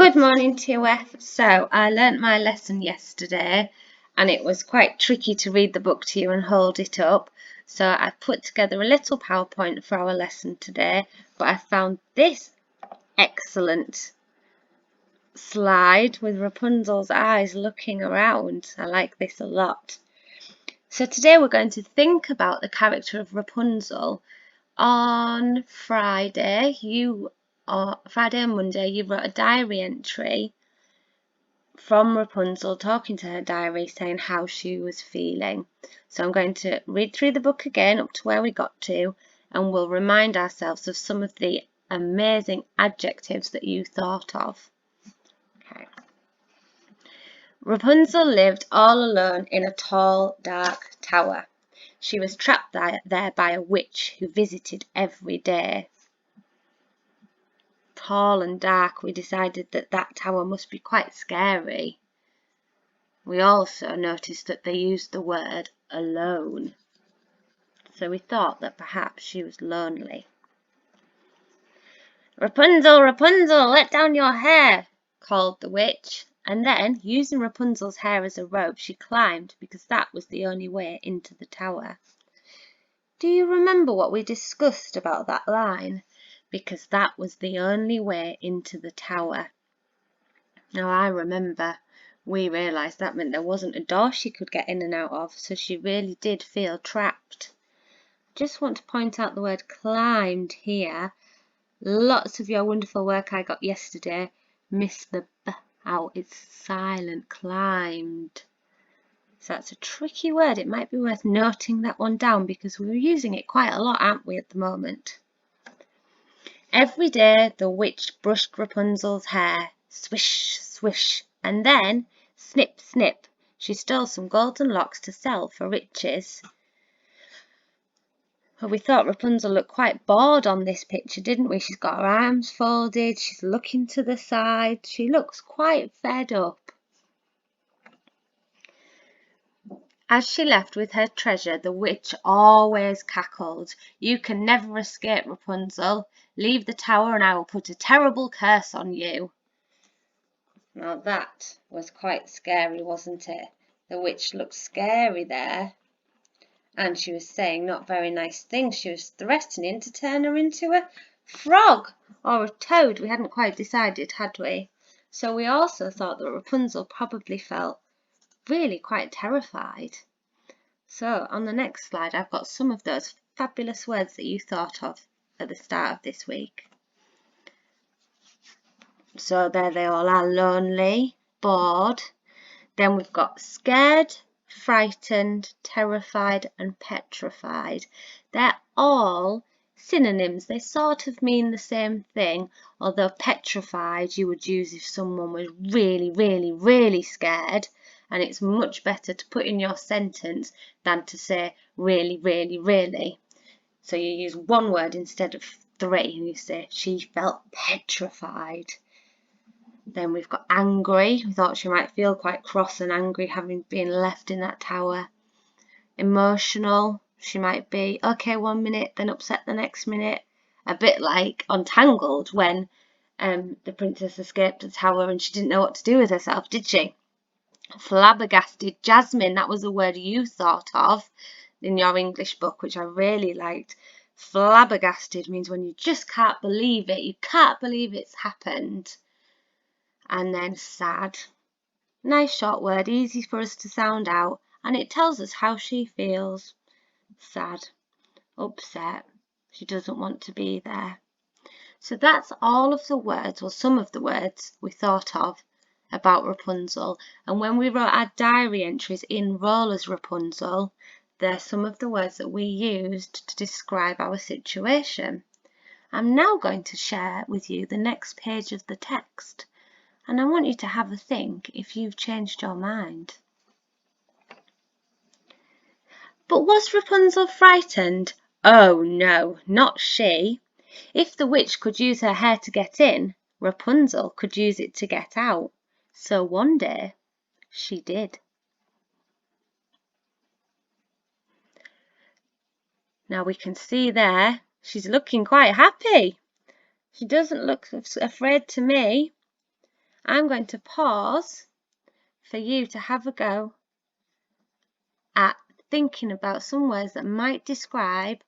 Good morning, TOF. So I learnt my lesson yesterday and it was quite tricky to read the book to you and hold it up. So I put together a little PowerPoint for our lesson today, but I found this excellent slide with Rapunzel's eyes looking around. I like this a lot. So today we're going to think about the character of Rapunzel. On Friday and Monday, you wrote a diary entry from Rapunzel talking to her diary saying how she was feeling. So I'm going to read through the book again up to where we got to, and we'll remind ourselves of some of the amazing adjectives that you thought of. Okay. Rapunzel lived all alone in a tall, dark tower. She was trapped there by a witch who visited every day. Tall and dark, we decided that tower must be quite scary. We also noticed that they used the word alone, so we thought that perhaps she was lonely. Rapunzel, Rapunzel, let down your hair, called the witch, and then, using Rapunzel's hair as a rope, she climbed because that was the only way into the tower. Do you remember what we discussed about that line? Because that was the only way into the tower. Now I remember. We realised that meant there wasn't a door she could get in and out of, so she really did feel trapped. Just want to point out the word climbed here. Lots of your wonderful work I got yesterday missed the B out. It's silent, climbed. So that's a tricky word. It might be worth noting that one down because we're using it quite a lot, aren't we, at the moment? Every day the witch brushed Rapunzel's hair, swish, swish, and then snip, snip, she stole some golden locks to sell for riches. Well, we thought Rapunzel looked quite bored on this picture, didn't we? She's got her arms folded, she's looking to the side, she looks quite fed up. As she left with her treasure, the witch always cackled. You can never escape, Rapunzel. Leave the tower and I will put a terrible curse on you. Now that was quite scary, wasn't it? The witch looked scary there. And she was saying not very nice things. She was threatening to turn her into a frog or a toad. We hadn't quite decided, had we? So we also thought that Rapunzel probably felt really quite terrified. So on the next slide, I've got some of those fabulous words that you thought of at the start of this week. So there they all are: lonely, bored. Then we've got scared, frightened, terrified and petrified. They're all synonyms. They sort of mean the same thing, although petrified you would use if someone was really, really, really scared, and it's much better to put in your sentence than to say really, really, really. So you use one word instead of three and you say she felt petrified. Then we've got angry. We thought she might feel quite cross and angry having been left in that tower. Emotional. She might be okay one minute, then upset the next minute. A bit like Untangled when the princess escaped the tower and she didn't know what to do with herself, did she? Flabbergasted. Jasmine, that was a word you thought of in your English book, which I really liked. Flabbergasted means when you just can't believe it. You can't believe it's happened. And then sad. Nice short word, easy for us to sound out, and it tells us how she feels. Sad, upset, she doesn't want to be there. So that's all of the words, or some of the words we thought of about Rapunzel. And when we wrote our diary entries in role as Rapunzel, they're some of the words that we used to describe our situation. I'm now going to share with you the next page of the text. And I want you to have a think if you've changed your mind. But was Rapunzel frightened? Oh no, not she. If the witch could use her hair to get in, Rapunzel could use it to get out. So one day, she did. Now we can see there, she's looking quite happy. She doesn't look afraid to me. I'm going to pause for you to have a go at thinking about some words that might describe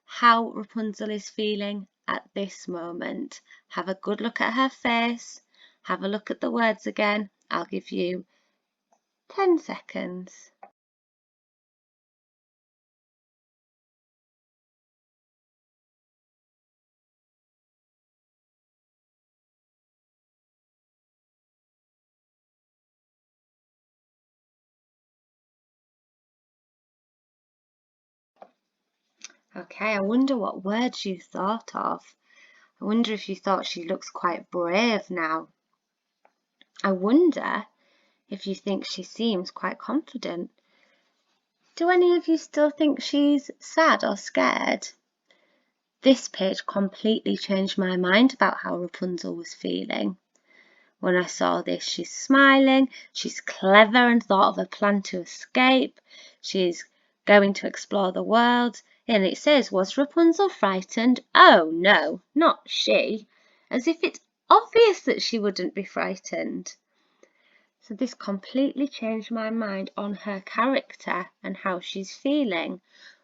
how Rapunzel is feeling at this moment. Have a good look at her face. Have a look at the words again. I'll give you 10 seconds. Okay, I wonder what words you thought of. I wonder if you thought she looks quite brave now. I wonder if you think she seems quite confident. Do any of you still think she's sad or scared? This page completely changed my mind about how Rapunzel was feeling. When I saw this, she's smiling, she's clever and thought of a plan to escape, she's going to explore the world, and it says, was Rapunzel frightened? Oh no, not she, as if it's obvious that she wouldn't be frightened. So this completely changed my mind on her character and how she's feeling.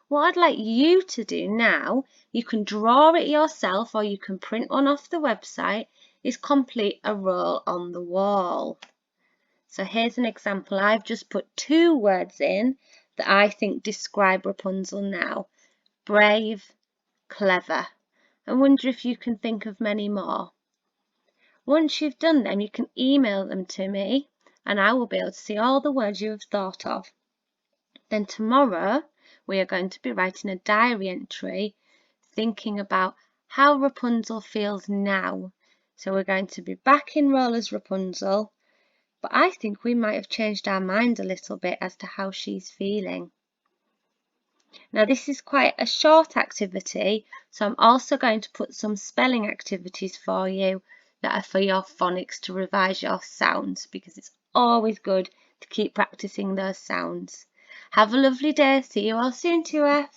What I'd like you to do now, you can draw it yourself or you can print one off the website, is complete a role on the wall. So here's an example. I've just put 2 words in that I think describe Rapunzel now. Brave, clever. I wonder if you can think of many more. Once you've done them, you can email them to me and I will be able to see all the words you have thought of. Then tomorrow we are going to be writing a diary entry thinking about how Rapunzel feels now. So we're going to be back in role as Rapunzel, but I think we might have changed our mind a little bit as to how she's feeling. Now this is quite a short activity, so I'm also going to put some spelling activities for you that are for your phonics to revise your sounds, because it's always good to keep practicing those sounds. Have a lovely day. See you all soon, 2F.